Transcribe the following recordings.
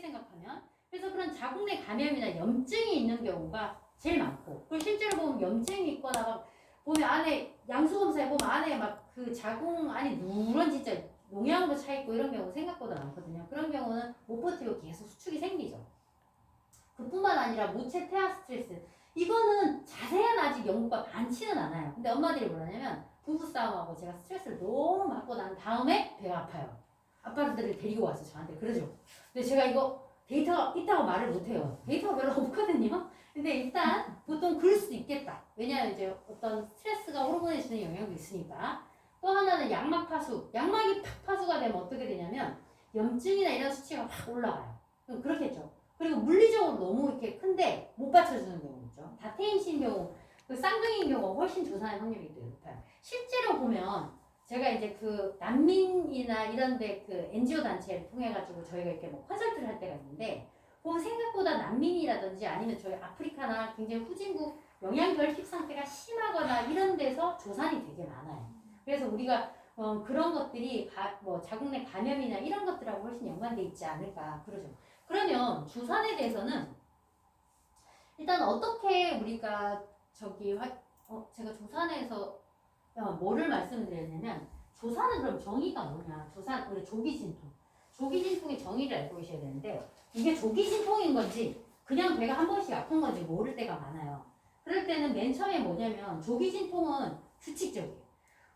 생각하면. 그래서 그런 자궁 내 감염이나 염증이 있는 경우가 제일 많고, 그리고 실제로 보면 염증이 있거나 보면 안에 양수검사에 보면 안에 막 그 자궁 안이 누런 진짜 농양으로 차 있고 이런 경우 생각보다 많거든요. 그런 경우는 못 버티고 계속 수축이 생기죠. 그뿐만 아니라 모체 태아 스트레스, 이거는 자세한 아직 연구가 많지는 않아요. 근데 엄마들이 뭐라냐면 부부싸움하고 제가 스트레스를 너무 받고 난 다음에 배가 아파요. 아빠들을 데리고 와서 저한테 그러죠. 근데 제가 이거 데이터가 있다고 말을 못해요. 데이터가 별로 없거든요. 근데 일단 보통 그럴 수도 있겠다. 왜냐하면 이제 어떤 스트레스가 호르몬에 주는 영향도 있으니까. 또 하나는 양막 파수. 양막이 팍 파수가 되면 어떻게 되냐면 염증이나 이런 수치가 확 올라가요. 그럼 그렇겠죠. 그리고 물리적으로 너무 이렇게 큰데 못 받쳐주는 경우 있죠. 다태임신 경우, 그 쌍둥이인 경우가 훨씬 조산의 확률이 더 높아요. 실제로 보면 제가 이제 그 난민이나 이런데 그 NGO 단체를 통해 가지고 저희가 이렇게 뭐 컨설트를 할 때가 있는데, 보면 생각보다 난민이라든지 아니면 저희 아프리카나 굉장히 후진국 영양 결핍 상태가 심하거나 이런 데서 조산이 되게 많아요. 그래서 우리가 그런 것들이 뭐 자궁 내 감염이나 이런 것들하고 훨씬 연관돼 있지 않을까 그러죠. 그러면 조산에 대해서는 일단 어떻게 우리가 제가 조산에서 뭐를 말씀드렸냐면, 조산은 그럼 정의가 뭐냐? 조산, 우리 조기진통. 조기진통의 정의를 알고 계셔야 되는데, 이게 조기진통인 건지 그냥 배가 한 번씩 아픈 건지 모를 때가 많아요. 그럴 때는 맨 처음에 뭐냐면, 조기진통은 규칙적이에요.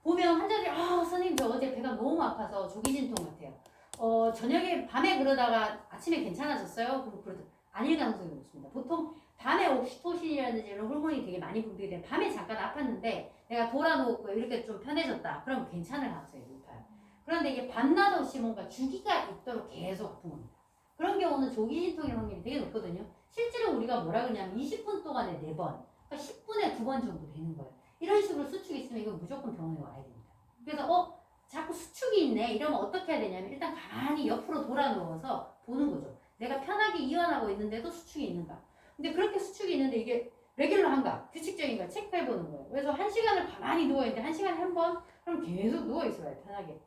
보면 환자들이 선생님 저 어제 배가 너무 아파서 조기진통 같아요. 저녁에 밤에 그러다가 아침에 괜찮아졌어요? 그러더니 아닐 가능성이 높습니다. 보통 밤에 옥시토신이라든지 이런 호르몬이 되게 많이 분비가 돼요. 밤에 잠깐 아팠는데 내가 돌아놓고 이렇게 좀 편해졌다. 그럼 괜찮을 가능성이 높아요. 그런데 이게 밤낮 없이 뭔가 주기가 있도록 계속 아픈 겁니다. 그런 경우는 조기진통의 확률이 되게 높거든요. 실제로 우리가 뭐라 그러냐면 20분 동안에 4번, 그러니까 10분에 2번 정도 되는 거예요. 이런 식으로 수축이 있으면 이건 무조건 병원에 와야 됩니다. 그래서 자꾸 수축이 있네 이러면 어떻게 해야 되냐면, 일단 가만히 옆으로 돌아 누워서 보는 거죠. 내가 편하게 이완하고 있는데도 수축이 있는가. 근데 그렇게 수축이 있는데 이게 레귤러한가, 규칙적인가 체크해 보는 거예요. 그래서 1시간을 가만히 누워있는데 1시간에 한 번, 그럼 계속 누워있어요, 편하게.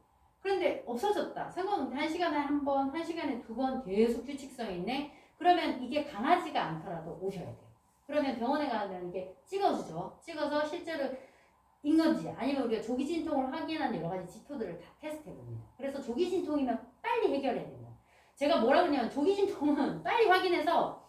그런데 없어졌다 생각하면 1시간에 한 번, 1시간에 2번 계속 규칙성이 있네. 그러면 이게 강하지가 않더라도 오셔야 돼요. 그러면 병원에 가면 이게 찍어주죠. 찍어서 실제로 인 건지 아니면 우리가 조기진통을 확인하는 여러 가지 지표들을 다 테스트해 봅니다. 그래서 조기진통이면 빨리 해결해야 됩니다. 제가 뭐라 그러냐면, 조기진통은 빨리 확인해서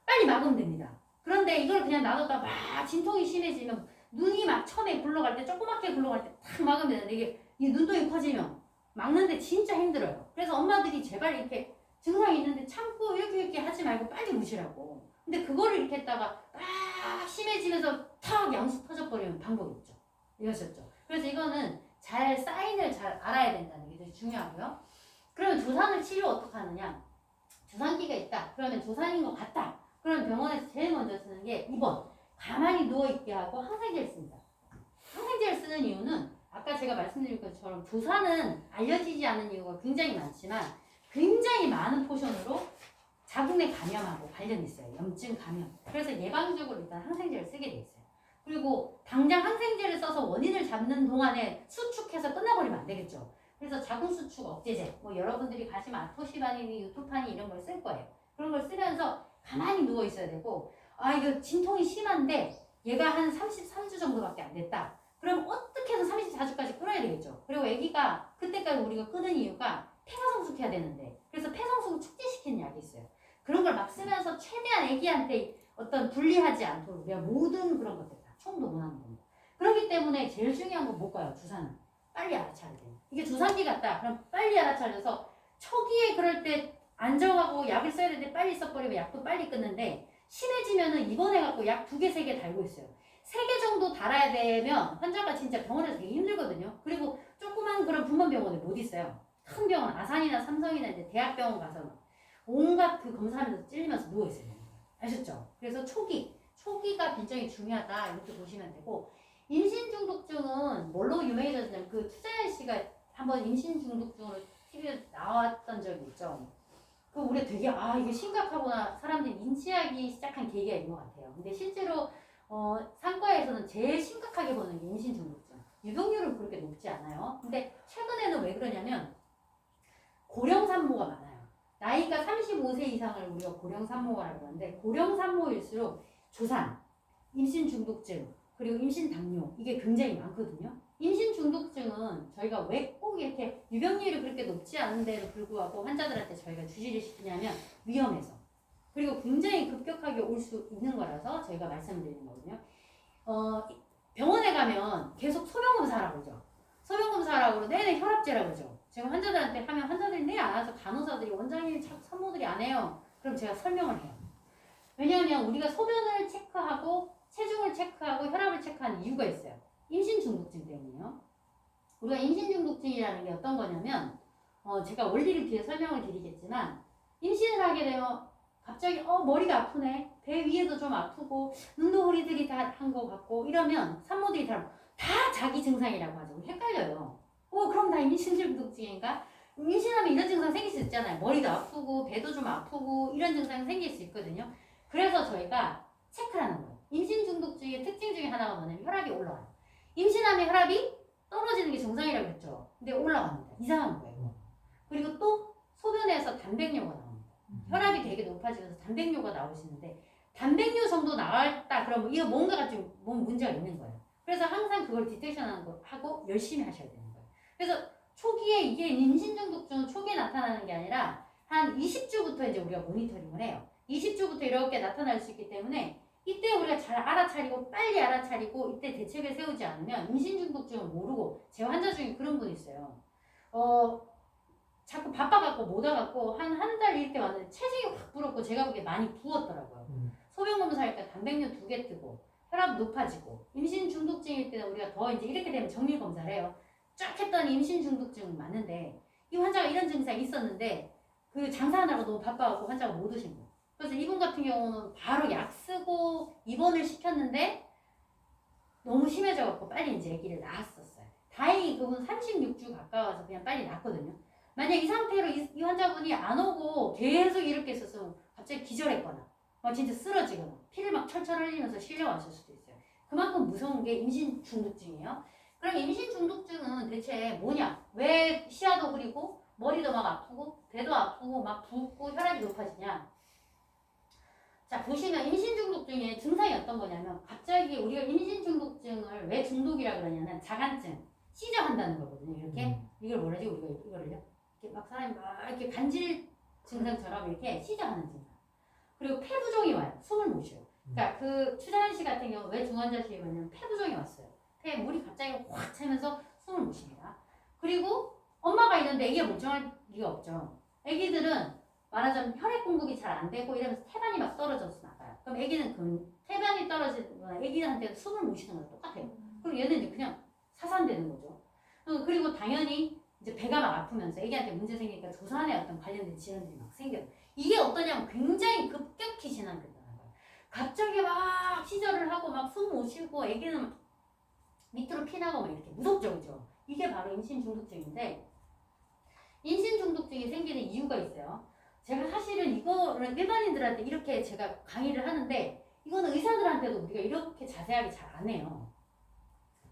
빨리 막으면 됩니다. 그런데 이걸 그냥 놔뒀다 막 진통이 심해지면, 눈이 막 처음에 굴러갈 때 조그맣게 굴러갈 때 탁 막으면 되는데, 이게 이 눈동이 커지면 막는데 진짜 힘들어요. 그래서 엄마들이 제발 이렇게 증상이 있는데 참고 이렇게 하지 말고 빨리 무시라고. 근데 그거를 이렇게 했다가 막 심해지면서 탁 양수 터져버리면 방법이 없죠. 이러셨죠. 그래서 이거는 사인을 잘 알아야 된다는 게 되게 중요하고요. 그러면 조산을 치료 어떻게 하느냐? 조산기가 있다. 그러면 조산인 것 같다. 그럼 병원에서 제일 먼저 쓰는 게 2번. 가만히 누워있게 하고 항생제를 씁니다. 항생제를 쓰는 이유는 아까 제가 말씀드린 것처럼 조산은 알려지지 않은 이유가 굉장히 많지만, 굉장히 많은 포션으로 자궁 내 감염하고 관련이 있어요. 염증 감염. 그래서 예방적으로 일단 항생제를 쓰게 돼 있어요. 그리고 당장 항생제를 써서 원인을 잡는 동안에 수축해서 끝나버리면 안 되겠죠. 그래서 자궁수축 억제제, 뭐 여러분들이 가시면 아토시바니니 유토파니 이런 걸 쓸 거예요. 그런 걸 쓰면서 가만히 누워 있어야 되고, 이거 진통이 심한데 얘가 한 33주 정도밖에 안 됐다. 그럼 어떻게 해서 34주까지 끊어야 되겠죠. 그리고 아기가 그때까지 우리가 끊은 이유가 폐가 성숙해야 되는데, 그래서 폐성숙을 촉진시키는 약이 있어요. 그런 걸 막 쓰면서 최대한 아기한테 어떤 불리하지 않도록 우리가 모든 그런 것들 다 총동원하는 겁니다. 그렇기 때문에 제일 중요한 건 뭘까요? 주사는 빨리 알아차려야 돼요. 이게 조산기 같다. 그럼 빨리 알아차려서 초기에 그럴 때 안정하고 약을 써야 되는데 빨리 써버리면 약도 빨리 끊는데, 심해지면은 입원해갖고 약 2개, 3개 달고 있어요. 3개 정도 달아야 되면 환자가 진짜 병원에서 되게 힘들거든요. 그리고 조그만 그런 분만병원에 못 있어요. 큰 병원, 아산이나 삼성이나 이제 대학병원 가서 온갖 그 검사하면서 찔리면서 누워있어요. 아셨죠? 그래서 초기가 굉장히 중요하다. 이렇게 보시면 되고, 임신중독증은 뭘로 유명해졌냐면, 그 투자연 씨가 한번 임신중독증으로 TV에 나왔던 적이 있죠. 그 우리 되게 이게 심각하구나 사람들이 인지하기 시작한 계기가 있는 것 같아요. 근데 실제로 상과에서는 제일 심각하게 보는 게 임신중독증. 유병률은 그렇게 높지 않아요. 근데 최근에는 왜 그러냐면 고령 산모가 많아요. 나이가 35세 이상을 우리가 고령 산모라고 하는데 고령 산모일수록 조산, 임신 중독증, 그리고 임신 당뇨 이게 굉장히 많거든요. 임신 중독증은 저희가 왜 꼭 이렇게 유병률이 그렇게 높지 않은데도 불구하고 환자들한테 저희가 주지를 시키냐면 위험해서 그리고 굉장히 급격하게 올 수 있는 거라서 저희가 말씀드리는 거거든요. 병원에 가면 계속 소변검사라고 그러죠. 소변검사라고 그러고 내내 혈압제라고 그러죠. 제가 환자들한테 하면 환자들이 내 안 와서 간호사들이 원장님 산모들이 안 해요. 그럼 제가 설명을 해요. 왜냐하면 우리가 소변을 체크하고 체중을 체크하고 혈압을 체크하는 이유가 있어요. 임신 중독증 때문에요. 우리가 임신 중독증이라는 게 어떤 거냐면 제가 원리를 뒤에 설명을 드리겠지만 임신을 하게 되면 갑자기 머리가 아프네, 배 위에도 좀 아프고 눈도 허리들이 다 한 것 같고 이러면 산모들이 다 자기 증상이라고 하죠. 헷갈려요. 그럼 다 임신 중독증인가? 임신하면 이런 증상 생길 수 있잖아요. 머리도 아프고 배도 좀 아프고 이런 증상이 생길 수 있거든요. 그래서 저희가 체크를 하는 거예요. 임신 중독증의 특징 중에 하나가 뭐냐면 혈압이 올라와요. 임신하면 혈압이 떨어지는 게 정상이라고 했죠. 근데 올라갑니다. 이상한 거예요. 그리고 또 소변에서 단백뇨가 나옵니다. 혈압이 되게 높아지면서 단백뇨가 나올 수 있는데 단백뇨 정도 나왔다 그러면 이거 뭔가가 좀 문제가 있는 거예요. 그래서 항상 그걸 디텍션하는 거 하고 열심히 하셔야 되는 거예요. 그래서 초기에 이게 임신 중독증은 초기에 나타나는 게 아니라 한 20주부터 이제 우리가 모니터링을 해요. 20주부터 이렇게 나타날 수 있기 때문에 이때 우리가 잘 알아차리고 빨리 알아차리고 이때 대책을 세우지 않으면 임신 중독증을 모르고 제 환자 중에 그런 분이 있어요. 자꾸 바빠갖고 못 와갖고 한 달 이렇게 왔는데 체중이 확 불었고 제가 보기에 많이 부었더라고요. 소변 검사할 때 단백뇨 2개 뜨고 혈압 높아지고 임신 중독증일 때는 우리가 더 이제 이렇게 되면 정밀 검사를 해요. 쫙 했더니 임신 중독증 맞는데 이 환자가 이런 증상이 있었는데 그 장사하느라고 너무 바빠갖고 환자가 못 오신 거예요. 그래서 이분 같은 경우는 바로 약 쓰고 입원을 시켰는데 너무 심해져갖고 빨리 이제 아기를 낳았었어요. 다행히 그분 36주 가까워서 그냥 빨리 낳았거든요. 만약 이 상태로 이 환자분이 안 오고 계속 이렇게 있었으면 갑자기 기절했거나 진짜 쓰러지거나 피를 막 철철 흘리면서 실려왔을 수도 있어요. 그만큼 무서운 게 임신 중독증이에요. 그럼 임신 중독증은 대체 뭐냐? 왜 시야도 흐리고 머리도 막 아프고 배도 아프고 막 붓고 혈압이 높아지냐? 자, 보시면 임신 중독증의 증상이 어떤 거냐면 갑자기 우리가 임신 중독증을 왜 중독이라 그러냐면 자간증, 시저한다는 거거든요. 이렇게 이걸 뭐라지 우리가 이거를요? 이렇게 막 사람이 막 이렇게 간질 증상처럼 이렇게 시저하는 증상. 그리고 폐부종이 와요. 숨을 못 쉬어요. 그러니까 그 추자연 씨 같은 경우 왜 중환자실에 왔냐면 폐부종이 왔어요. 폐에 물이 갑자기 확 차면서 숨을 못 쉽니다. 그리고 엄마가 있는데 애기가 멀쩡할 리가 없죠. 애기들은 말하자면 혈액 공급이 잘 안 되고 이러면서 태반이 막 떨어져서 나가요. 그럼 애기는 그 태반이 떨어지는 거나 애기한테 숨을 못 쉬는 거랑 똑같아요. 그럼 얘는 이제 그냥 사산되는 거죠. 그리고 당연히 이제 배가 막 아프면서 애기한테 문제 생기니까 조산에 어떤 관련된 질환들이 막 생겨요. 이게 어떠냐면 굉장히 급격히 진행된다는 거예요. 갑자기 막 시절을 하고 막 숨 못 쉬고 애기는 밑으로 피나고 막 이렇게 무섭죠, 그죠? 이게 바로 임신 중독증인데 임신 중독증이 생기는 이유가 있어요. 제가 사실은 이거를 일반인들한테 이렇게 제가 강의를 하는데 이거는 의사들한테도 우리가 이렇게 자세하게 잘 안 해요.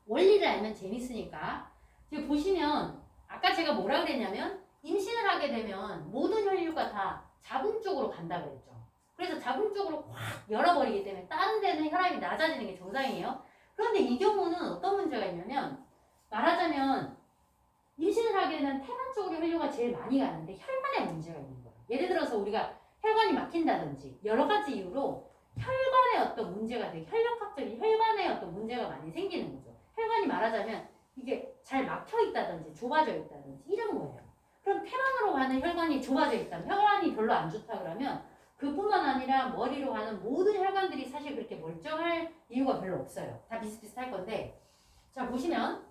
원리를 알면 재밌으니까. 지금 보시면 아까 제가 뭐라 그랬냐면 임신을 하게 되면 모든 혈류가 다 자궁 쪽으로 간다고 그랬죠. 그래서 자궁 쪽으로 확 열어버리기 때문에 다른 데는 혈압이 낮아지는 게 정상이에요. 그런데 이 경우는 어떤 문제가 있냐면 말하자면 임신을 하게 되면 태반 쪽으로 혈류가 제일 많이 가는데 혈관에 문제가 있는 거예요. 예를 들어서 우리가 혈관이 막힌다든지 여러 가지 이유로 혈관에 어떤 문제가 되게 혈력학적인 혈관에 어떤 문제가 많이 생기는 거죠. 혈관이 말하자면 이게 잘 막혀 있다든지 좁아져 있다든지 이런 거예요. 그럼 태반으로 가는 혈관이 좁아져 있다면 혈관이 별로 안 좋다 그러면 그뿐만 아니라 머리로 가는 모든 혈관들이 사실 그렇게 멀쩡할 이유가 별로 없어요. 다 비슷비슷할 건데 자 보시면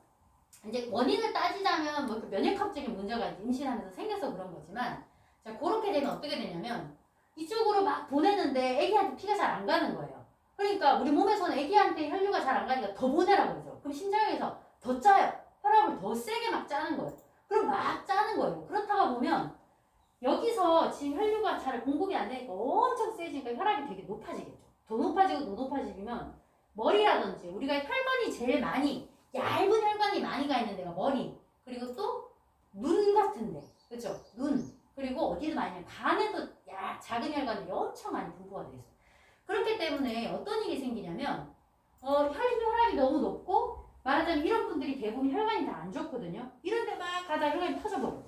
이제 원인을 따지자면 뭐 면역학적인 문제가 임신하면서 생겨서 그런 거지만 자 그렇게 되면 어떻게 되냐면 이쪽으로 막 보내는데 애기한테 피가 잘 안 가는 거예요. 그러니까 우리 몸에서는 애기한테 혈류가 잘 안 가니까 더 보내라고 그러죠. 그럼 심장에서 더 짜요. 혈압을 더 세게 막 짜는 거예요. 그럼 막 짜는 거예요. 그렇다가 보면 여기서 지금 혈류가 잘 공급이 안 되니까 엄청 세지니까 혈압이 되게 높아지겠죠. 더 높아지고 더 높아지면 머리라든지 우리가 혈관이 제일 많이 얇은 혈관이 많이 가 있는 데가 머리 그리고 또 눈 같은 데 그렇죠? 눈 그리고 어디도 많이 간에도 작은 혈관들이 엄청 많이 분포가 돼 있어. 그렇기 때문에 어떤 일이 생기냐면 혈압이 너무 높고 말하자면 이런 분들이 대부분 혈관이 다 안 좋거든요. 이런 데 막 가다 혈관이 터져버려.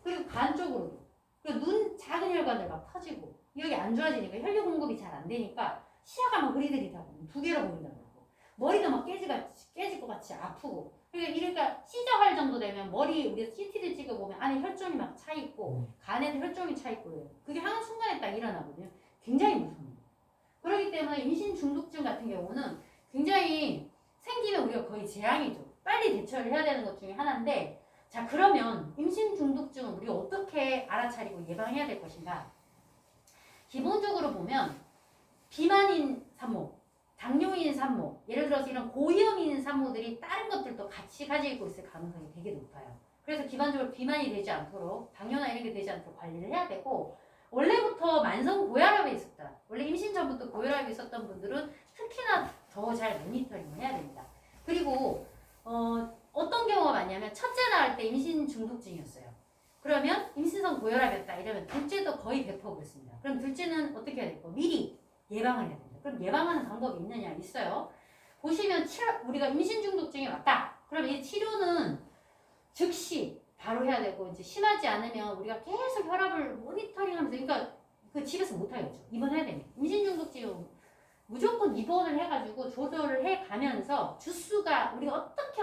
그리고 간 쪽으로도. 그리고 눈 작은 혈관들 막 터지고 여기 안 좋아지니까 혈류 공급이 잘 안 되니까 시야가 막 흐리들이다 보면 두 개로 보인다고 그러고 머리도 막 깨질 것 같이 아프고 그러니까 시저할 정도 되면 머리 우리가 CT를 찍어보면 안에 혈종이 막 차 있고 간에도 혈종이 차 있고 그래요. 그게 한순간에 딱 일어나거든요. 굉장히 무서워요. 그렇기 때문에 임신 중독증 같은 경우는 굉장히 생기면 우리가 거의 재앙이죠. 빨리 대처를 해야 되는 것 중에 하나인데 자 그러면 임신 중독증은 우리가 어떻게 알아차리고 예방해야 될 것인가? 기본적으로 보면 비만인 산모, 당뇨인 산모, 예를 들어서 이런 고위험인 산모들이 다른 것들도 같이 가지고 있을 가능성이 되게 높아요. 그래서 기본적으로 비만이 되지 않도록 당뇨나 이런 게 되지 않도록 관리를 해야 되고 원래부터 만성 고혈압이 있었다. 원래 임신 전부터 고혈압이 있었던 분들은 특히나 더 잘 모니터링을 해야 됩니다. 그리고 어떤 경우가 많냐면 첫째 낳을 때 임신 중독증이었어요. 그러면 임신성 고혈압이었다 이러면 둘째도 거의 100% 그렇습니다. 그럼 둘째는 어떻게 해야 될까? 미리 예방을 해야 됩니다. 그럼 예방하는 방법이 있느냐? 있어요. 보시면 우리가 임신 중독증이 왔다. 그럼 이 치료는 즉시 바로 해야 되고 이제 심하지 않으면 우리가 계속 혈압을 모니터링하면서 그러니까 그 집에서 못 하겠죠. 입원해야 됩니다. 임신 중독증은 무조건 입원을 해가지고 조절을 해가면서 주수가 우리가 어떻게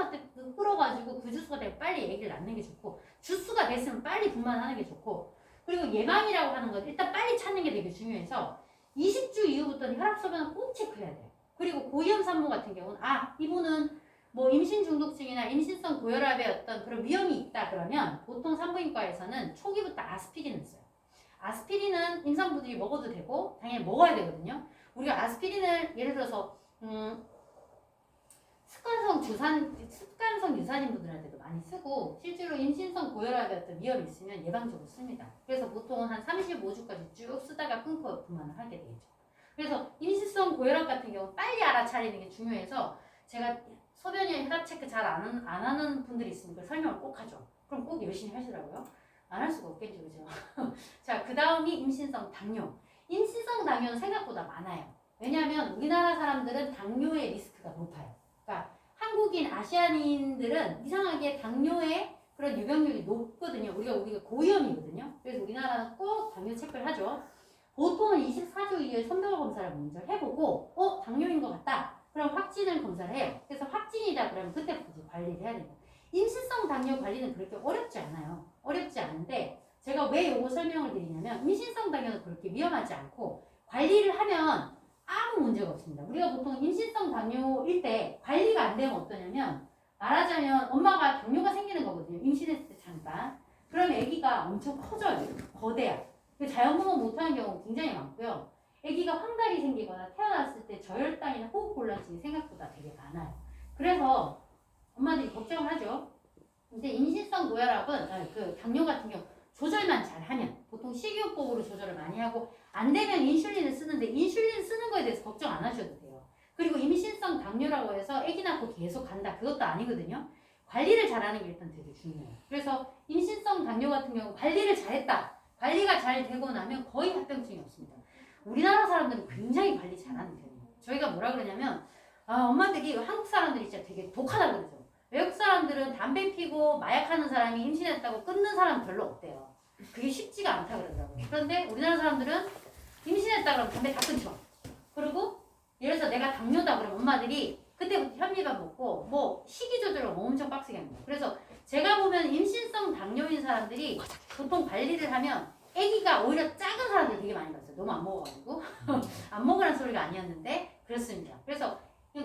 끌어가지고 그 주수가 되면 빨리 아기를 낳는 게 좋고 주수가 됐으면 빨리 분만하는 게 좋고 그리고 예방이라고 하는 건 일단 빨리 찾는 게 되게 중요해서 20주 이후부터는 혈압 소변을 꼭 체크해야 돼요. 그리고 고위험 산모 같은 경우는 이분은 뭐 임신 중독증이나 임신성 고혈압의 어떤 그런 위험이 있다 그러면 보통 산부인과에서는 초기부터 아스피린을 써요. 아스피린은 임산부들이 먹어도 되고 당연히 먹어야 되거든요. 우리가 아스피린을 예를 들어서 습관성 유산인 분들한테도 많이 쓰고 실제로 임신성 고혈압의 어떤 위험이 있으면 예방적으로 씁니다. 그래서 보통은 한 35주까지 쭉 쓰다가 끊고 그만을 하게 되죠. 그래서 임신성 고혈압 같은 경우 빨리 알아차리는 게 중요해서 제가 소변이나 혈압 체크 잘 안 하는 분들이 있으니까 설명을 꼭 하죠. 그럼 꼭 열심히 하시라고요? 안 할 수가 없겠죠, 그죠? 자, 그 다음이 임신성 당뇨. 임신성 당뇨는 생각보다 많아요. 왜냐하면 우리나라 사람들은 당뇨의 리스크가 높아요. 그러니까 한국인, 아시아인들은 이상하게 당뇨의 그런 유병률이 높거든요. 우리가 고위험이거든요. 그래서 우리나라는 꼭 당뇨 체크를 하죠. 보통은 24주 이후에 선별 검사를 먼저 해보고 당뇨인 것 같다. 그럼 확진을 검사를 해요. 그래서 확진이다 그러면 그때부터 이제 관리를 해야 됩니다. 임신성 당뇨 관리는 그렇게 어렵지 않아요. 어렵지 않은데 제가 왜 요거 설명을 드리냐면 임신성 당뇨는 그렇게 위험하지 않고 관리를 하면 아무 문제가 없습니다. 우리가 보통 임신성 당뇨일 때 관리가 안 되면 어떠냐면 말하자면 엄마가 당뇨가 생기는 거거든요. 임신했을 때 잠깐. 그럼 아기가 엄청 커져요. 거대야. 자연분만 못하는 경우가 굉장히 많고요. 아기가 황달이 생기거나 태어났을 때 저혈당이나 호흡곤란증이 생각보다 되게 많아요. 그래서 엄마들이 걱정을 하죠. 근데 임신성 고혈압은 그 당뇨 같은 경우 조절만 잘하면 보통 식이요법으로 조절을 많이 하고 안 되면 인슐린을 쓰는데 인슐린 쓰는 거에 대해서 걱정 안 하셔도 돼요. 그리고 임신성 당뇨라고 해서 아기 낳고 계속 간다 그것도 아니거든요. 관리를 잘하는 게 일단 되게 중요해요. 그래서 임신성 당뇨 같은 경우 관리를 잘했다. 관리가 잘 되고 나면 거의 합병증이 없습니다. 우리나라 사람들은 굉장히 관리 잘하는 편이에요. 저희가 뭐라 그러냐면 엄마들이 한국 사람들이 진짜 되게 독하다 그러죠. 외국 사람들은 담배 피고 마약하는 사람이 임신했다고 끊는 사람 별로 없대요. 그게 쉽지가 않다 그러더라고요. 그런데 우리나라 사람들은 임신했다 그러면 담배 다 끊죠. 그리고 예를 들어서 내가 당뇨다 그러면 엄마들이 그때부터 현미밥 먹고 뭐 식이 조절을 엄청 빡세게 합니다. 그래서 제가 보면 임신성 당뇨인 사람들이 보통 관리를 하면 아기가 오히려 작은 사람들 되게 많이 봤어요. 너무 안 먹어가지고 안 먹으라는 소리가 아니었는데 그렇습니다. 그래서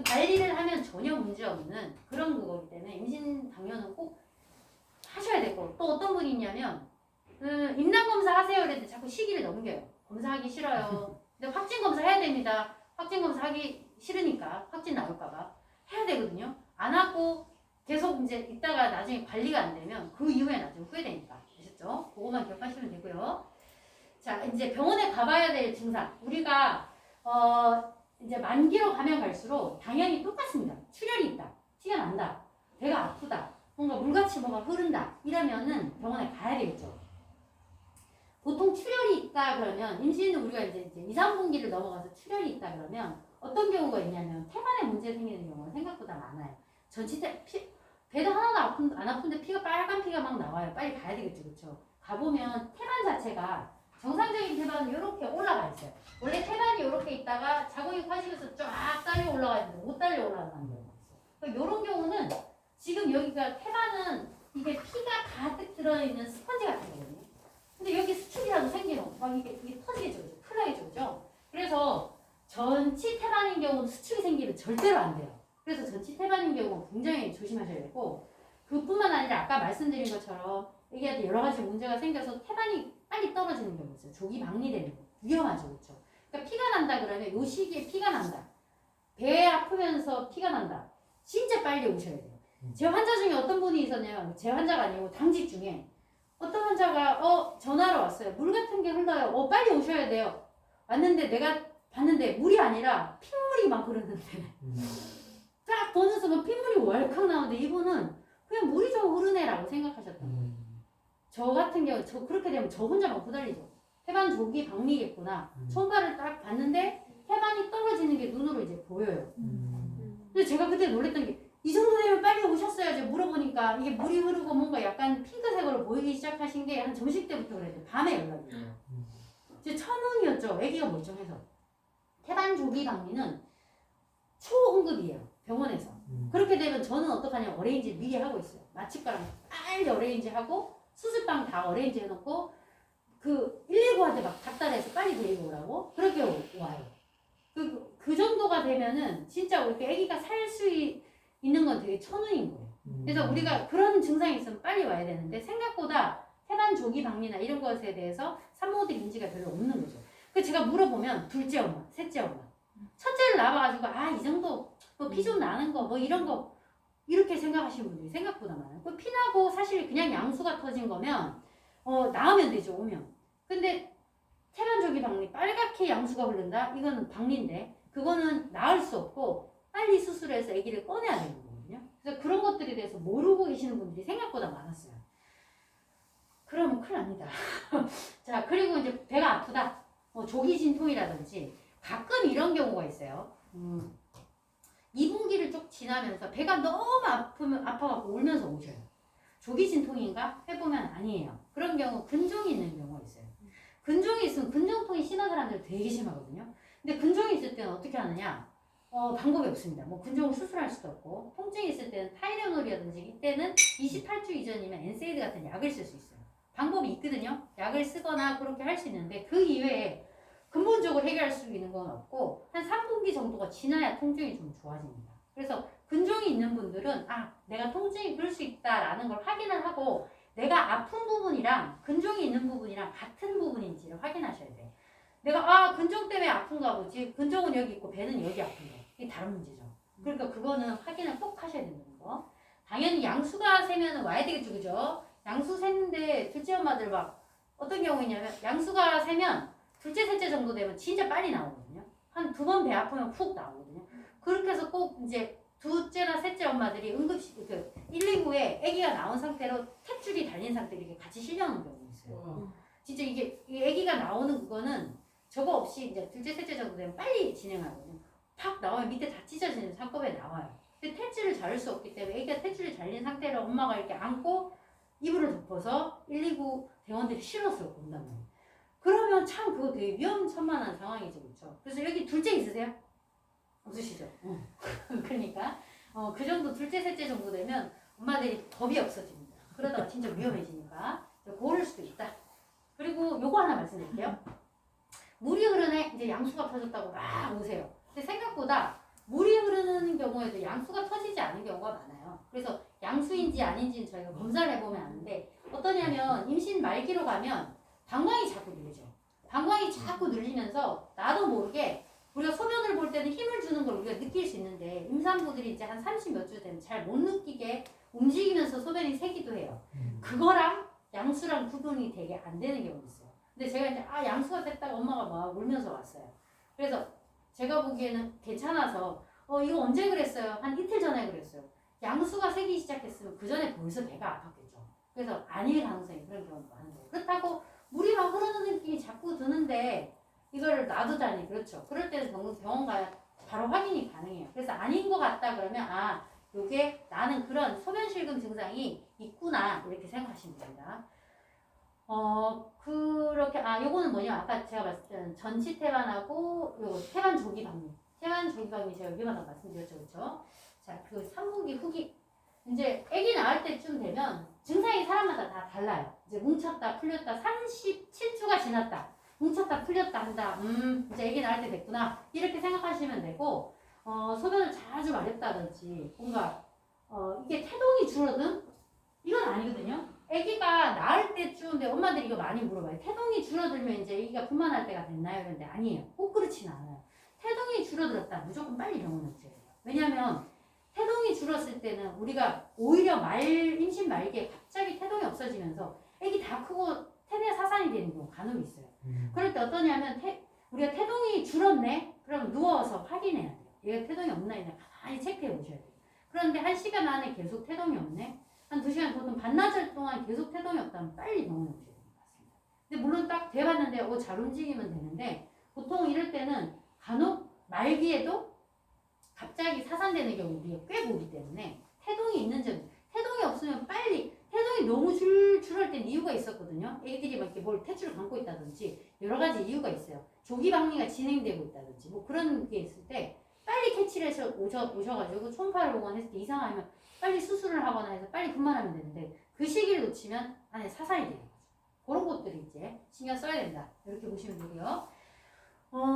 관리를 하면 전혀 문제없는 그런 거기 때문에 임신 당뇨는 꼭 하셔야 되고 또 어떤 분이 있냐면 임상검사 하세요 그랬는데 자꾸 시기를 넘겨요. 검사하기 싫어요. 근데 확진검사 해야 됩니다. 확진검사 하기 싫으니까 확진 나올까봐 해야 되거든요. 안 하고 계속 이제 있다가 나중에 관리가 안 되면 그 이후에 나중에 후회되니까 아셨죠? 그거만 기억하시면 되고요. 자 이제 병원에 가봐야 될 증상 우리가 이제 만기로 가면 갈수록 당연히 똑같습니다. 출혈이 있다, 티가 난다, 배가 아프다, 뭔가 물같이 뭐가 흐른다 이러면은 병원에 가야 되겠죠. 보통 출혈이 있다 그러면 임신은 우리가 이제 2, 3분기를 넘어가서 출혈이 있다 그러면 어떤 경우가 있냐면 태반에 문제 생기는 경우가 생각보다 많아요. 배도 하나도 안 아픈데 피가 빨간 피가 막 나와요. 빨리 가야 되겠죠, 그렇죠? 가보면 태반 자체가 정상적인 태반은 이렇게 올라가 있어요. 원래 태반이 이렇게 있다가 자궁이 커지면서 쫙 딸려 올라가는데 못 딸려 올라가는 경우가 있어요. 그러니까 이런 경우는 지금 여기가 태반은 이게 피가 가득 들어있는 스펀지 같은 거거든요. 근데 여기 수축이라도 생기면 막 이게 터지겠죠, 그죠? 큰일 나겠죠, 그죠? 그래서 전치 태반인 경우는 수축이 생기면 절대로 안 돼요. 그래서 전치 태반인 경우 굉장히 조심하셔야 되고 그뿐만 아니라 아까 말씀드린 것처럼 애기한테 여러 가지 문제가 생겨서 태반이 빨리 떨어지는 경우 있어요. 조기 박리되는 거 위험하죠, 그렇죠? 그러니까 피가 난다 그러면 요 시기에 피가 난다. 배 아프면서 피가 난다. 진짜 빨리 오셔야 돼요. 제 환자 중에 어떤 분이 있었냐면 제 환자가 아니고 당직 중에 어떤 환자가 전화로 왔어요. 물 같은 게 흘러요. 빨리 오셔야 돼요. 왔는데 내가 봤는데 물이 아니라 핏물이 막 흐르는데 딱 보는 순간 핏물이 월칵 나오는데 이분은 그냥 물이 좀 흐르네라고 생각하셨던 거예요. 저 같은 경우 그렇게 되면 저 혼자 막 후달리죠. 태반 조기 박리겠구나. 손발을 딱 봤는데 태반이 떨어지는 게 눈으로 이제 보여요. 근데 제가 그때 놀랬던 게 이 정도 되면 빨리 오셨어야지 물어보니까 이게 물이 흐르고 뭔가 약간 핑크색으로 보이기 시작하신 게 한 점심 때부터 그랬어요. 밤에 연락이 와요. 이제 천운이었죠. 아기가 멀쩡해서. 태반 조기 박리는 초응급이에요. 병원에서. 그렇게 되면 저는 어떡하냐 어레인지 미리 하고 있어요. 마취가랑 빨리 어레인지 하고 수술방 다 어레인지 해놓고 그 119한테 막 닥달해서 빨리 데리고 오라고 그렇게 와요. 그 정도가 되면은 진짜 우리 아기가 살 수 있는 건 되게 천운인 거예요. 그래서 우리가 그런 증상이 있으면 빨리 와야 되는데 생각보다 태반 조기 박리나 이런 것에 대해서 산모들 인지가 별로 없는 거죠. 그래서 제가 물어보면 둘째 엄마, 셋째 엄마, 첫째를 낳아가지고 이 정도 뭐 피 좀 나는 거 뭐 이런 거 이렇게 생각하시는 분들이 생각보다 많아요. 그 피나고 사실 그냥 양수가 터진 거면 나으면 되죠, 오면. 근데 태반 조기 박리 빨갛게 양수가 흐른다? 이거는 박리인데 그거는 나을 수 없고 빨리 수술해서 아기를 꺼내야 되는 거거든요. 그래서 그런 것들에 대해서 모르고 계시는 분들이 생각보다 많았어요. 그러면 큰일 납니다. 자, 그리고 이제 배가 아프다. 조기 진통이라든지 가끔 이런 경우가 있어요. 2분기를 쭉 지나면서 배가 너무 아파갖고 울면서 오셔요. 조기 진통인가? 해보면 아니에요. 그런 경우 근종이 있는 경우가 있어요. 근종이 있으면 근종통이 심한 사람들 되게 심하거든요. 근데 근종이 있을 때는 어떻게 하느냐? 방법이 없습니다. 뭐 근종을 수술할 수도 없고 통증이 있을 때는 타이레놀이라든지 이때는 28주 이전이면 엔세이드 같은 약을 쓸 수 있어요. 방법이 있거든요. 약을 쓰거나 그렇게 할 수 있는데 그 이외에 근본적으로 해결할 수 있는 건 없고 한 3분기 정도가 지나야 통증이 좀 좋아집니다. 그래서 근종이 있는 분들은 내가 통증이 그럴 수 있다라는 걸 확인을 하고 내가 아픈 부분이랑 근종이 있는 부분이랑 같은 부분인지를 확인하셔야 돼요. 내가 근종 때문에 아픈가 보지 근종은 여기 있고 배는 여기 아픈 거 이게 다른 문제죠. 그러니까 그거는 확인을 꼭 하셔야 된다는 거. 당연히 양수가 세면 와야 되겠죠, 그죠? 양수 샜는데 둘째 엄마들 막 어떤 경우냐면 양수가 세면 둘째, 셋째 정도 되면 진짜 빨리 나오거든요. 한 2번 배 아프면 푹 나오거든요. 그렇게 해서 꼭 이제 둘째나 셋째 엄마들이 응급실 119에 아기가 나온 상태로 탯줄이 달린 상태로 이렇게 같이 실려오는 경우가 있어요. 진짜 이게 아기가 나오는 거는 저거 없이 이제 둘째, 셋째 정도 되면 빨리 진행하거든요. 팍 나오면 밑에 다 찢어지는 한꺼번에 나와요. 근데 탯줄을 자를 수 없기 때문에 아기가 탯줄이 달린 상태로 엄마가 이렇게 안고 이불을 덮어서 119 대원들이 실어서 온단 말이에요. 그러면 참 그거 되게 위험천만한 상황이죠, 그렇죠? 그래서 여기 둘째 있으세요? 없으시죠? 그러니까 그 정도 둘째, 셋째 정도 되면 엄마들이 겁이 없어집니다. 그러다가 진짜 위험해지니까 고를 수도 있다. 그리고 요거 하나 말씀드릴게요. 물이 흐르네 이제 양수가 터졌다고 막 오세요. 근데 생각보다 물이 흐르는 경우에도 양수가 터지지 않은 경우가 많아요. 그래서 양수인지 아닌지는 저희가 검사를 해보면 아는데 어떠냐면 임신 말기로 가면 방광이 자꾸 늘죠. 방광이 자꾸 늘리면서 나도 모르게 우리가 소변을 볼 때는 힘을 주는 걸 우리가 느낄 수 있는데 임산부들이 이제 한 30몇 주 되면 잘 못 느끼게 움직이면서 소변이 새기도 해요. 그거랑 양수랑 구분이 되게 안 되는 경우가 있어요. 근데 제가 이제 양수가 됐다고 엄마가 막 울면서 왔어요. 그래서 제가 보기에는 괜찮아서 이거 언제 그랬어요? 한 이틀 전에 그랬어요. 양수가 새기 시작했으면 그 전에 벌써 배가 아팠겠죠. 그래서 아닐 가능성이 그런 경우가 많은 거예요. 그렇다고 물이 막 흐르는 느낌이 자꾸 드는데 이걸 놔두다니. 그렇죠. 그럴 때는 병원 가야 바로 확인이 가능해요. 그래서 아닌 것 같다 그러면 요게 나는 그런 소변실금 증상이 있구나 이렇게 생각하시면 됩니다. 그렇게 요거는 뭐냐 아까 제가 말씀드린 전치 태반하고 요 태반 조기 방류. 태반 조기 방류 제가 여기마다 말씀드렸죠, 그렇죠? 자, 그 3분기 후기 이제 아기 낳을 때쯤 되면 증상이 사람마다 다 달라요. 이제 뭉쳤다 풀렸다 37주가 지났다. 뭉쳤다 풀렸다 한다. 이제 아기 낳을 때 됐구나. 이렇게 생각하시면 되고 소변을 자주 마렵다든지 뭔가 이게 태동이 줄어든 이건 아니거든요. 아기가 낳을 때쯤인데 엄마들이 이거 많이 물어봐요. 태동이 줄어들면 이제 아기가 분만할 때가 됐나요? 그런데 아니에요. 꼭 그렇지는 않아요. 태동이 줄어들었다. 무조건 빨리 병원에 오셔야 돼요. 왜냐하면 태동이 줄었을 때는 우리가 오히려 임신 말기에 갑자기 태동이 없어지면서 아기 다 크고 태대 사산이 되는 경우 간혹 있어요. 그럴 때 어떠냐면 우리가 태동이 줄었네? 그럼 누워서 확인해야 돼요. 얘가 태동이 없나 있나 가만히 체크해 보셔야 돼요. 그런데 1시간 안에 계속 태동이 없네? 한 2시간 보통 반나절 동안 계속 태동이 없다면 빨리 병원에 오셔야 되는 것 같습니다. 근데 물론 딱 돼봤는데 잘 움직이면 되는데 보통 이럴 때는 간혹 말기에도 갑자기 사산되는 경우 우리가 꽤 보기 때문에 태동이 있는 점 태동이 없으면 빨리 태동이 너무 줄을 땐 이유가 있었거든요. 애기들이 막 이렇게 뭘 탯줄을 감고 있다든지 여러 가지 이유가 있어요. 조기 방리가 진행되고 있다든지 뭐 그런 게 있을 때 빨리 캐치를 해서 오셔가지고 초음파를 보거나 했을 때 이상하면 빨리 수술을 하거나 해서 빨리 분만하면 되는데 그 시기를 놓치면 안에 사살이 되는 거죠. 그런 것들이 이제 신경 써야 된다. 이렇게 보시면 되고요.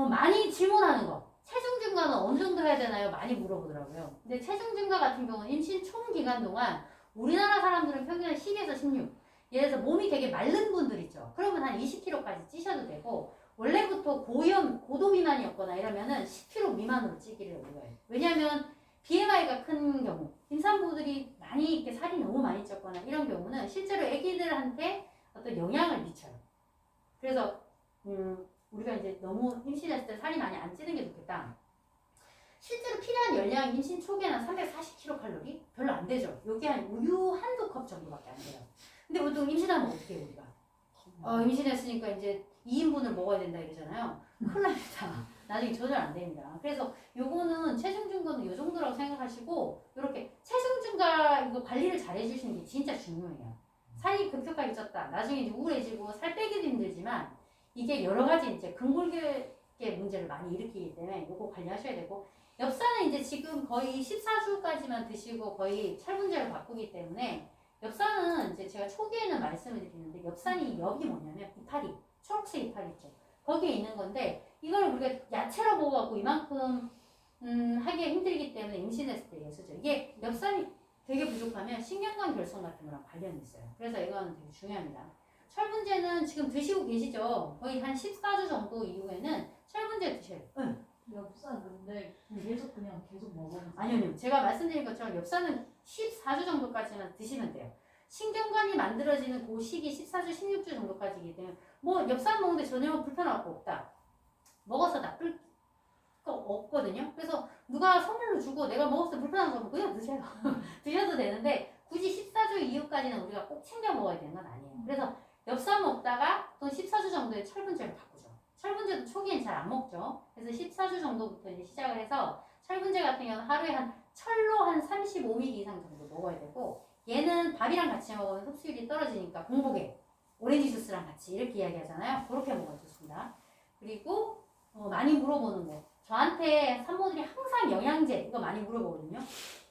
많이 질문하는 거. 체중 증가는 어느 정도 해야 되나요? 많이 물어보더라고요. 근데 체중 증가 같은 경우는 임신 총 기간 동안 우리나라 사람들은 평균 10에서 16. 예를 들어서 몸이 되게 마른 분들 있죠. 그러면 한 20kg까지 찌셔도 되고 원래부터 고도 미만이었거나 이러면은 10kg 미만으로 찌기를 우려해요. 왜냐하면 BMI가 큰 경우, 임산부들이 많이 이렇게 살이 너무 많이 쪘거나 이런 경우는 실제로 아기들한테 어떤 영향을 미쳐요. 그래서 우리가 이제 너무 임신했을 때 살이 많이 안 찌는 게 좋겠다. 실제로 필요한 열량이 임신 초기에는 340kcal? 별로 안 되죠. 여기 한 우유 한두 컵 정도밖에 안 돼요. 근데 보통 임신하면 어떻게 해요, 우리가? 임신했으니까 이제 2인분을 먹어야 된다 이러잖아요. 큰일 납니다. 나중에 조절 안 됩니다. 그래서 요거는 체중 증가는 요 정도라고 생각하시고 이렇게 체중 증가 이거 관리를 잘 해주시는 게 진짜 중요해요. 살이 급격하게 쪘다. 나중에 이제 우울해지고 살 빼기도 힘들지만 이게 여러 가지 이제 근골격의 문제를 많이 일으키기 때문에 요거 관리하셔야 되고 엽산은 이제 지금 거의 14주까지만 드시고 거의 철분제를 바꾸기 때문에 엽산은 이제 제가 초기에는 말씀을 드리는데 엽산이 엽이 뭐냐면 이파리, 초록색 이파리 있죠. 거기에 있는 건데 이걸 우리가 야채로 먹어갖고 이만큼 하기가 힘들기 때문에 임신했을 때 쓰죠. 이게 엽산이 되게 부족하면 신경관 결손 같은 거랑 관련이 있어요. 그래서 이거는 되게 중요합니다. 철분제는 지금 드시고 계시죠? 거의 한 14주 정도 이후에는 철분제 드셔야 돼요. 엽산 근데 계속 먹어요. 아니요. 제가 말씀드린 것처럼 엽산은 14주 정도까지만 드시면 돼요. 신경관이 만들어지는 그 시기 14주, 16주 정도까지이기 때문에 뭐 엽산 먹는데 전혀 불편할 거 없다. 먹어서 나쁠 거 없거든요. 그래서 누가 선물로 주고 내가 먹었을 때 불편한 거면 그냥 드세요. 드셔도 되는데 굳이 14주 이후까지는 우리가 꼭 챙겨 먹어야 되는 건 아니에요. 그래서 엽산 먹다가 또 14주 정도에 철분제를 바꾸죠. 철분제도 초기엔 잘 안 먹죠. 그래서 14주 정도부터 이제 시작을 해서 철분제 같은 경우는 하루에 철로 한 35ml 이상 정도 먹어야 되고 얘는 밥이랑 같이 먹으면 흡수율이 떨어지니까 공복에 오렌지 주스랑 같이 이렇게 이야기하잖아요. 그렇게 먹어도 좋습니다. 그리고 많이 물어보는 거. 저한테 산모들이 항상 영양제 이거 많이 물어보거든요.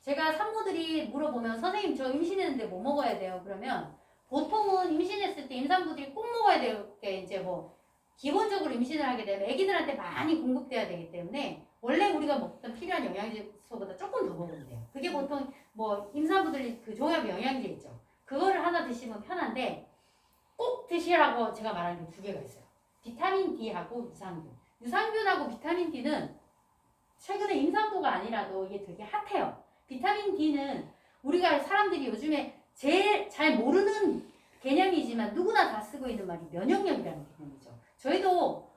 제가 산모들이 물어보면 선생님 저 임신했는데 뭐 먹어야 돼요? 그러면 보통은 임신했을 때 임산부들이 꼭 먹어야 될 게 이제 뭐 기본적으로 임신을 하게 되면 아기들한테 많이 공급돼야 되기 때문에 원래 우리가 먹던 필요한 영양제소보다 조금 더 먹으면 돼요. 그게 보통 뭐 임산부들이 그 종합 영양제 있죠. 그거를 하나 드시면 편한데 꼭 드시라고 제가 말하는 게 두 개가 있어요. 비타민 D하고 유산균. 유산균하고 비타민 D는 최근에 임산부가 아니라도 이게 되게 핫해요. 비타민 D는 우리가 사람들이 요즘에 제일 잘 모르는 개념이지만 누구나 다 쓰고 있는 말이 면역력이라는 개념이죠. 저희도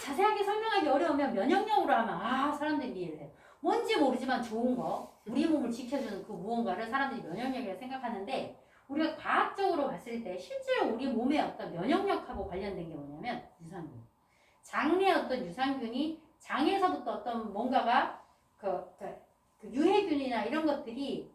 자세하게 설명하기 어려우면 면역력으로 하면 사람들이 이해를 해요. 뭔지 모르지만 좋은 거, 우리 몸을 지켜주는 그 무언가를 사람들이 면역력이라고 생각하는데 우리가 과학적으로 봤을 때 실제로 우리 몸의 어떤 면역력하고 관련된 게 뭐냐면 유산균. 장내 어떤 유산균이 장에서부터 어떤 뭔가가 그 유해균이나 이런 것들이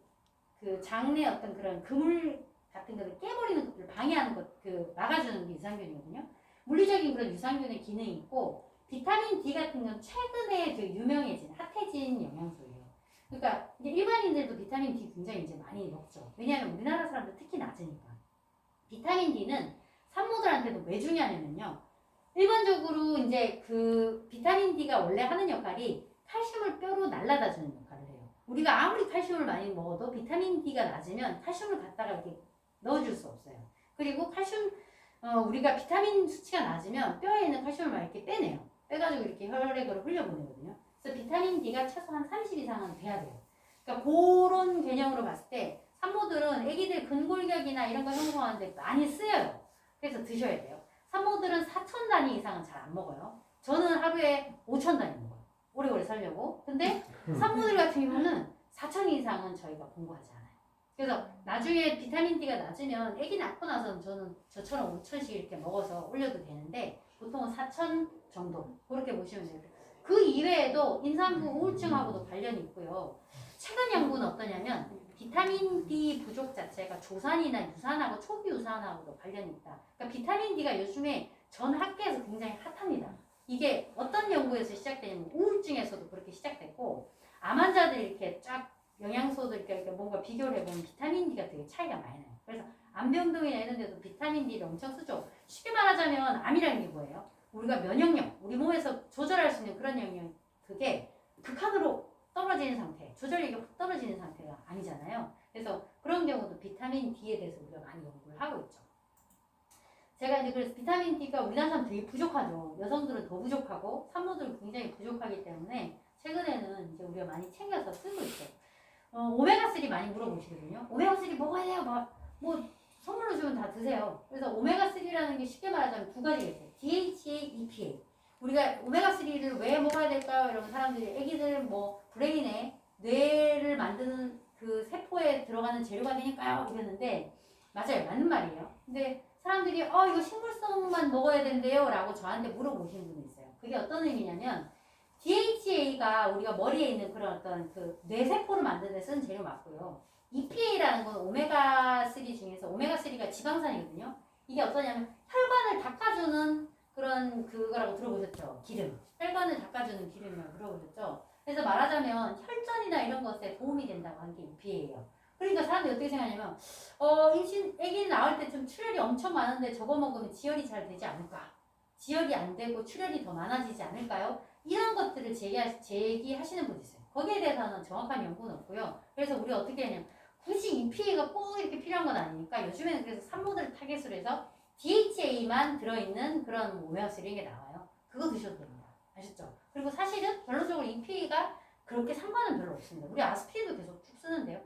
그 장내 어떤 그런 그물 같은 것을 깨버리는 것들을 방해하는 것, 그 막아주는 게 유산균이거든요. 물리적인 그런 유산균의 기능이 있고 비타민 D 같은 건 최근에 그 유명해진 핫해진 영양소예요. 그러니까 이제 일반인들도 비타민 D 굉장히 이제 많이 먹죠. 왜냐하면 우리나라 사람들 특히 낮으니까. 비타민 D는 산모들한테도 왜 중요하냐면요. 일반적으로 이제 그 비타민 D가 원래 하는 역할이 칼슘을 뼈로 날라다 주는 역할을 해요. 우리가 아무리 칼슘을 많이 먹어도 비타민 D가 낮으면 칼슘을 갖다가 이렇게 넣어줄 수 없어요. 그리고 칼슘 우리가 비타민 수치가 낮으면 뼈에 있는 칼슘을 막 이렇게 빼내요. 빼가지고 이렇게 혈액으로 흘려보내거든요. 그래서 비타민 D가 최소한 30 이상은 돼야 돼요. 그러니까 그런 개념으로 봤을 때 산모들은 애기들 근골격이나 이런 거 형성하는데 많이 쓰여요. 그래서 드셔야 돼요. 산모들은 4천 단위 이상은 잘 안 먹어요. 저는 하루에 5천 단위 먹어요. 오래오래 살려고. 근데 산모들 같은 경우는 4천 이상은 저희가 공부하지 않아요. 그래서 나중에 비타민 D가 낮으면 애기 낳고 나서는 저는 저처럼 5천씩 이렇게 먹어서 올려도 되는데 보통은 4천 정도 그렇게 보시면 돼요. 그 이외에도 임산부 우울증하고도 관련이 있고요. 최근 연구는 어떠냐면 비타민 D 부족 자체가 조산이나 유산하고 초기 유산하고도 관련이 있다. 그러니까 비타민 D가 요즘에 전 학계에서 굉장히 핫합니다. 이게 어떤 연구에서 시작되냐면 우울증에서도 그렇게 시작됐고 암 환자들이 이렇게 쫙 영양소들 이렇게 뭔가 비교를 해보면 비타민 D가 되게 차이가 많이 나요. 그래서 암병동이나 이런 데도 비타민 D를 엄청 쓰죠. 쉽게 말하자면 암이라는 게 뭐예요? 우리가 면역력, 우리 몸에서 조절할 수 있는 그런 영역, 그게 극한으로 떨어지는 상태, 조절력이 확 떨어지는 상태가 아니잖아요. 그래서 그런 경우도 비타민 D에 대해서 우리가 많이 연구를 하고 있죠. 제가 이제 그래서 비타민 D가 우리나라 사람 되게 부족하죠. 여성들은 더 부족하고 산모들은 굉장히 부족하기 때문에 최근에는 이제 우리가 많이 챙겨서 쓰고 있어요. 오메가3 많이 물어보시거든요. 오메가3 먹어야 돼요. 뭐 선물로 주면 다 드세요. 그래서 오메가3라는 게 쉽게 말하자면 두 가지가 있어요. DHA, EPA. 우리가 오메가3를 왜 먹어야 될까요? 이러면 사람들이 애기들 뭐 브레인에 뇌를 만드는 그 세포에 들어가는 재료가 되니까요 이랬는데 맞아요. 맞는 말이에요. 근데 사람들이 이거 식물성만 먹어야 된대요 라고 저한테 물어보시는 분이 있어요. 그게 어떤 의미냐면 DHA가 우리가 머리에 있는 그런 어떤 그 뇌세포를 만드는 데 쓰는 재료 맞고요. EPA라는 건 오메가3 중에서 오메가3가 지방산이거든요. 이게 어떠냐면 혈관을 닦아주는 그런 그거라고 들어보셨죠? 기름. 혈관을 닦아주는 기름이라고 들어보셨죠? 그래서 말하자면 혈전이나 이런 것에 도움이 된다고 하는 게 EPA예요. 그러니까 사람들이 어떻게 생각하냐면 애기 낳을 때 좀 출혈이 엄청 많은데 저거 먹으면 지혈이 잘 되지 않을까? 지혈이 안 되고 출혈이 더 많아지지 않을까요? 이런 것들을 제기하시는 분이 있어요. 거기에 대해서는 정확한 연구는 없고요. 그래서 우리가 어떻게 하냐면 굳이 EPA가 꼭 이렇게 필요한 건 아니니까 요즘에는 그래서 산모들을 타겟으로 해서 DHA만 들어있는 그런 오메가3 게 나와요. 그거 드셔도 됩니다. 아셨죠? 그리고 사실은 결론적으로 EPA가 그렇게 상관은 별로 없습니다. 우리 아스피린도 계속 쭉 쓰는데요.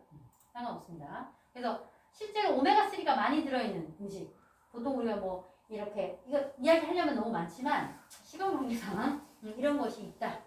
상관없습니다. 그래서 실제로 오메가3가 많이 들어있는 음식 보통 우리가 뭐 이렇게 이거 이야기하려면 너무 많지만 시간 관계상 이런 것이 있다.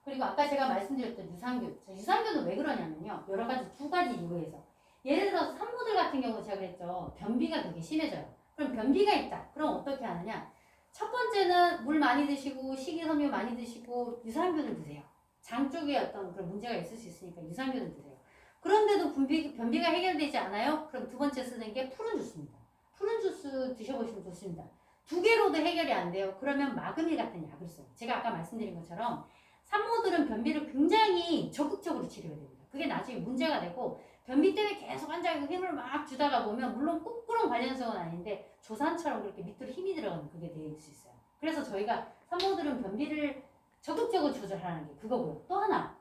그리고 아까 제가 말씀드렸던 유산균. 유산균은 왜 그러냐면요. 여러 가지 두 가지 이유에서. 예를 들어서 산모들 같은 경우 제가 그랬죠. 변비가 되게 심해져요. 그럼 변비가 있다. 그럼 어떻게 하느냐. 첫 번째는 물 많이 드시고 식이섬유 많이 드시고 유산균을 드세요. 장 쪽에 어떤 그런 문제가 있을 수 있으니까 유산균을 드세요. 그런데도 변비가 해결되지 않아요? 그럼 두 번째 쓰는 게 푸른 주스입니다. 푸른 주스 드셔보시면 좋습니다. 두 개로도 해결이 안 돼요. 그러면 마그닐 같은 약을 써요. 제가 아까 말씀드린 것처럼 산모들은 변비를 굉장히 적극적으로 치료해야 됩니다. 그게 나중에 문제가 되고 변비 때문에 계속 환자에게 힘을 막 주다가 보면 물론 꾹꾹한 관련성은 아닌데 조산처럼 그렇게 밑으로 힘이 들어가는 그게 될 수 있어요. 그래서 저희가 산모들은 변비를 적극적으로 조절하는 게 그거고요. 또 하나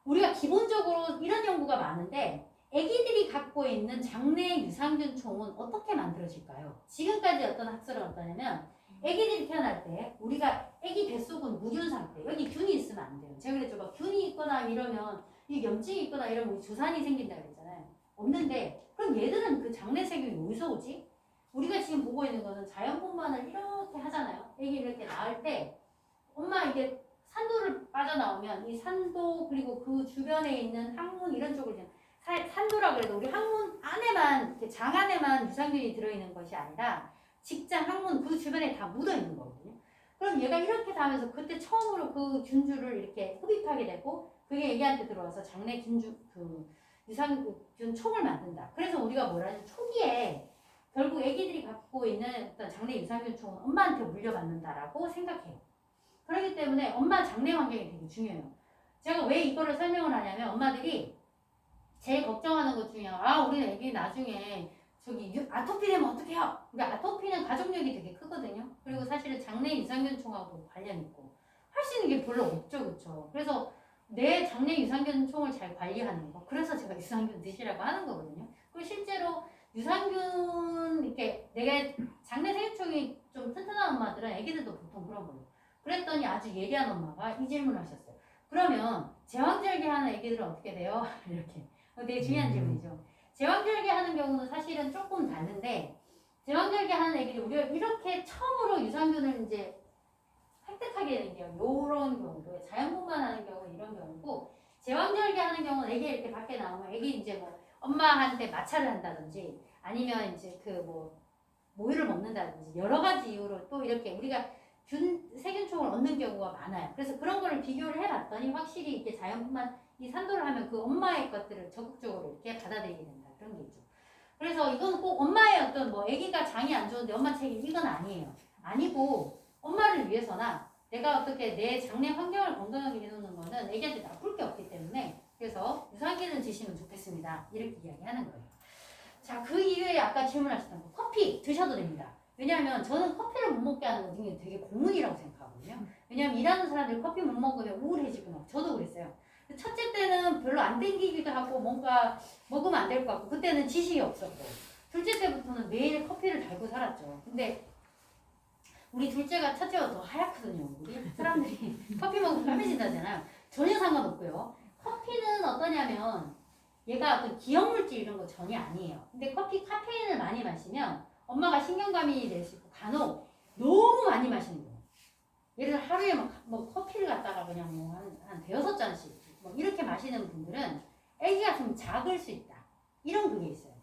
우리가 기본적으로 이런 연구가 많은데 아기들이 갖고 있는 장내 유산균 총은 어떻게 만들어질까요? 지금까지 어떤 학설은 어떠냐면 아기들이 태어날 때 우리가 아기 뱃속은 무균 상태 여기 균이 있으면 안 돼요. 제가 그랬죠. 막 균이 있거나 이러면 이 염증이 있거나 이러면 우리 조산이 생긴다고 그랬잖아요. 없는데 그럼 얘들은 그 장내 세균이 어디서 오지? 우리가 지금 보고 있는 거는 자연분만을 이렇게 하잖아요. 아기를 이렇게 낳을 때 엄마 이게 산도를 빠져나오면 이 산도 그리고 그 주변에 있는 항문 이런 쪽을 그냥 산도라 그래도 우리 항문 안에만 이렇게 장 안에만 유산균이 들어있는 것이 아니라 직장 항문 그 주변에 다 묻어 있는 거거든요. 그럼 얘가 이렇게 다면서 그때 처음으로 그 균주를 이렇게 흡입하게 되고 그게 애기한테 들어와서 장내 유산균 총을 만든다. 그래서 우리가 뭐라지 초기에 결국 애기들이 갖고 있는 어떤 장내 유산균 총은 엄마한테 물려받는다라고 생각해요. 그렇기 때문에 엄마 장내 환경이 되게 중요해요. 제가 왜 이거를 설명을 하냐면 엄마들이 제일 걱정하는 것 중에 우리 애기 나중에 아토피 되면 어떡해요? 근데 아토피는 가족력이 되게 크거든요. 그리고 사실은 장내 유산균총하고 관련 있고 할 수 있는 게 별로 없죠, 그렇죠? 그래서 내 장내 유산균총을 잘 관리하는 거. 그래서 제가 유산균 드시라고 하는 거거든요. 그리고 실제로 유산균 이렇게 내가 장내 세균총이 좀 튼튼한 엄마들은 애기들도 보통 그런 거예요. 그랬더니 아주 예리한 엄마가 이 질문을 하셨어요. 그러면 제왕절개 하는 애기들은 어떻게 돼요? 이렇게. 되게 중요한 질문이죠. 제왕절개 하는 경우는 사실은 조금 다른데 제왕절개 하는 애기들 우리가 이렇게 처음으로 유산균을 이제 획득하게 되는 경우 요런 경우도 자연분만 하는 경우는 이런 경우고 제왕절개 하는 경우는 애기 이렇게 밖에 나오면 애기 이제 뭐 엄마한테 마찰을 한다든지 아니면 이제 그 뭐 모유를 먹는다든지 여러 가지 이유로 또 이렇게 우리가 세균총을 얻는 경우가 많아요. 그래서 그런 거를 비교를 해봤더니 확실히 이렇게 자연분만 이 산도를 하면 그 엄마의 것들을 적극적으로 이렇게 받아들이게 된다. 그런 게 있죠. 그래서 이건 꼭 엄마의 어떤 뭐 아기가 장이 안 좋은데 엄마 책임 이건 아니에요. 아니고 엄마를 위해서나 내가 어떻게 내 장내 환경을 건강하게 해놓는 거는 아기한테 나쁠 게 없기 때문에 그래서 유산균을 드시면 좋겠습니다. 이렇게 이야기하는 거예요. 자, 그 이외에 아까 질문하셨던 거 커피 드셔도 됩니다. 왜냐하면 저는 커피를 못 먹게 하는 거 되게 고문이라고 생각하거든요. 왜냐하면 일하는 사람들이 커피 못 먹으면 우울해지고 막 저도 그랬어요. 첫째 때는 별로 안 땡기기도 하고 뭔가 먹으면 안 될 것 같고 그때는 지식이 없었고 둘째 때부터는 매일 커피를 달고 살았죠. 근데 우리 둘째가 첫째가 더 하얗거든요. 우리 사람들이 커피 먹으면 까매진다잖아요. 전혀 상관없고요. 커피는 어떠냐면 얘가 어떤 기억물질 이런 거 전혀 아니에요. 근데 카페인을 많이 마시면 엄마가 신경과민이 될 수 있고 간혹 너무 많이 마시는 거예요. 예를 들어 하루에 뭐 커피를 갖다가 그냥 뭐 한 대여섯 잔씩 뭐 이렇게 마시는 분들은 아기가 좀 작을 수 있다. 이런 그게 있어요.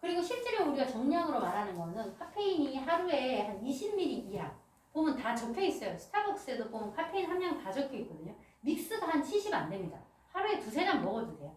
그리고 실제로 우리가 정량으로 말하는 거는 카페인이 하루에 한 20ml 이하 보면 다 적혀 있어요. 스타벅스에도 보면 카페인 함량 다 적혀 있거든요. 믹스가 한 70 안 됩니다. 하루에 두세 잔 먹어도 돼요.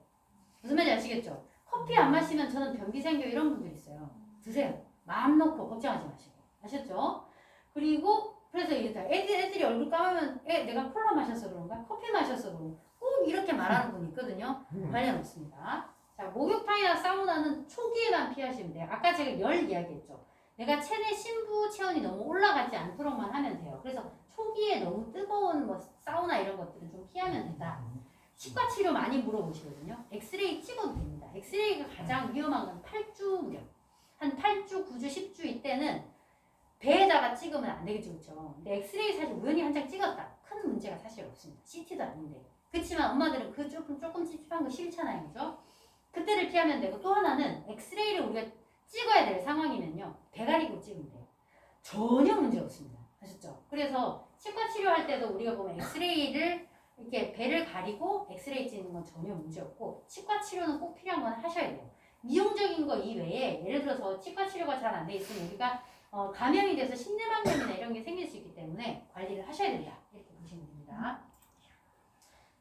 무슨 말인지 아시겠죠? 커피 안 마시면 저는 변비 생겨 이런 분들 있어요. 드세요. 마음 놓고 걱정하지 마시고. 아셨죠? 그리고 그래서 애들이 얼굴 까매면 내가 콜라 마셔서 그런가? 커피 마셔서 그런가? 꼭 이렇게 말하는 분이 있거든요. 관련 없습니다. 자, 목욕탕이나 사우나는 초기에만 피하시면 돼요. 아까 제가 열 이야기했죠. 내가 체내 신부 체온이 너무 올라가지 않도록만 하면 돼요. 그래서 초기에 너무 뜨거운 뭐 사우나 이런 것들은 좀 피하면 된다. 치과 치료 많이 물어보시거든요. 엑스레이 찍어도 됩니다. 엑스레이가 가장 위험한 건 8주 무렵. 한 8주, 9주, 10주 이때는 배에다가 찍으면 안 되겠죠, 그렇죠? 근데 엑스레이 사실 우연히 한 장 찍었다. 큰 문제가 사실 없습니다. CT도 아닌데. 그렇지만 엄마들은 그 조금 찝찝한 거 싫잖아요, 그죠? 그때를 피하면 되고 또 하나는 엑스레이를 우리가 찍어야 될 상황이면요. 배 가리고 찍으면 돼요. 전혀 문제 없습니다. 아셨죠? 그래서 치과 치료할 때도 우리가 보면 엑스레이를 이렇게 배를 가리고 엑스레이 찍는 건 전혀 문제 없고 치과 치료는 꼭 필요한 건 하셔야 돼요. 미용적인 거 이외에 예를 들어서 치과 치료가 잘 안 돼 있으면 우리가 감염이 돼서 신내막염이나 이런 게 생길 수 있기 때문에 관리를 하셔야 된다. 이렇게 보시면 됩니다.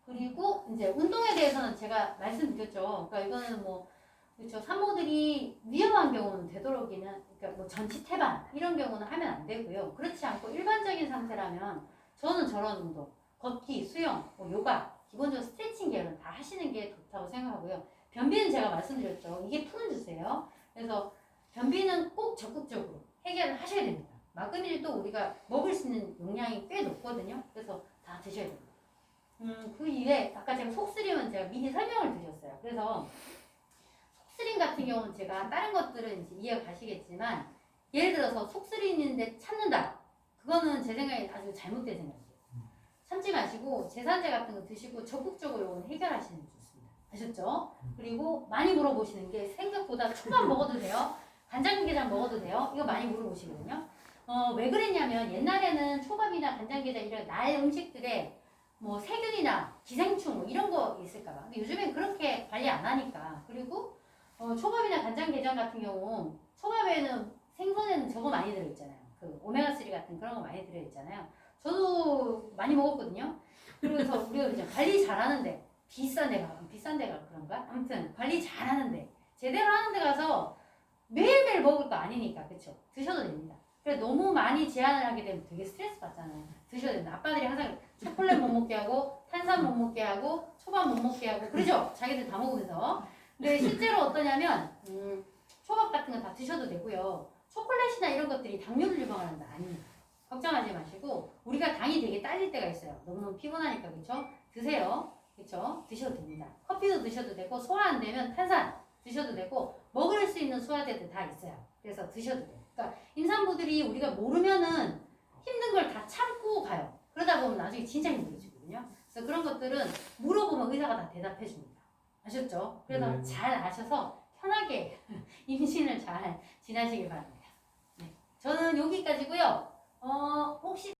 그리고 이제 운동에 대해서는 제가 말씀드렸죠. 그러니까 이거는 뭐 그렇죠. 산모들이 위험한 경우는 되도록이면 그러니까 뭐 전치 태반 이런 경우는 하면 안 되고요. 그렇지 않고 일반적인 상태라면 저는 저런 운동, 걷기, 수영, 뭐 요가, 기본적으로 스트레칭 계열은 다 하시는 게 좋다고 생각하고요. 변비는 제가 말씀드렸죠. 이게 푸른 주세요. 그래서 변비는 꼭 적극적으로 해결을 하셔야 됩니다. 마그닐도 우리가 먹을 수 있는 용량이 꽤 높거든요. 그래서 다 드셔야 됩니다. 그 이외에 아까 제가 속쓰림은 제가 미리 설명을 드렸어요. 그래서 속쓰림 같은 경우는 제가 다른 것들은 이제 이해가 가시겠지만 예를 들어서 속쓰림인데 참는다. 그거는 제 생각에 아주 잘못된 생각이에요. 참지 마시고 제산제 같은 거 드시고 적극적으로 해결하시는 게 좋습니다. 아셨죠? 그리고 많이 물어보시는 게 생각보다 초밥 먹어도 돼요? 간장게장 먹어도 돼요? 이거 많이 물어보시거든요. 왜 그랬냐면 옛날에는 초밥이나 간장게장 이런 날 음식들에 뭐 세균이나 기생충 뭐 이런 거 있을까봐. 근데 요즘엔 그렇게 관리 안 하니까. 그리고 초밥이나 간장게장 같은 경우 초밥에는 생선에는 저거 많이 들어있잖아요. 그 오메가3 같은 그런 거 많이 들어있잖아요. 저도 많이 먹었거든요. 그래서 우리가 이제 관리 잘하는데 비싼 데가 그런가? 아무튼 관리 잘하는데 제대로 하는 데 가서 매일매일 먹을 거 아니니까 그쵸? 드셔도 됩니다. 그래 너무 많이 제한을 하게 되면 되게 스트레스 받잖아요. 드셔야 된다. 아빠들이 항상 초콜릿 못 먹게 하고 탄산 못 먹게 하고 초밥 못 먹게 하고 그러죠? 자기들 다 먹으면서. 근데 실제로 어떠냐면 초밥 같은 거 다 드셔도 되고요. 초콜릿이나 이런 것들이 당뇨를 유발하는 거 아닙니다. 걱정하지 마시고 우리가 당이 되게 딸릴 때가 있어요. 너무너무 피곤하니까 그쵸? 드세요. 그쵸? 드셔도 됩니다. 커피도 드셔도 되고 소화 안 되면 탄산 드셔도 되고 먹을 수 있는 소화제들 다 있어요. 그래서 드셔도 돼요. 그러니까 임산부들이 우리가 모르면은 힘든 걸 다 참고 가요. 그러다 보면 나중에 진짜 힘들어지거든요. 그래서 그런 것들은 물어보면 의사가 다 대답해 줍니다. 아셨죠? 그래서 네. 잘 아셔서 편하게 임신을 잘 지나시길 바랍니다. 네. 저는 여기까지고요. 혹시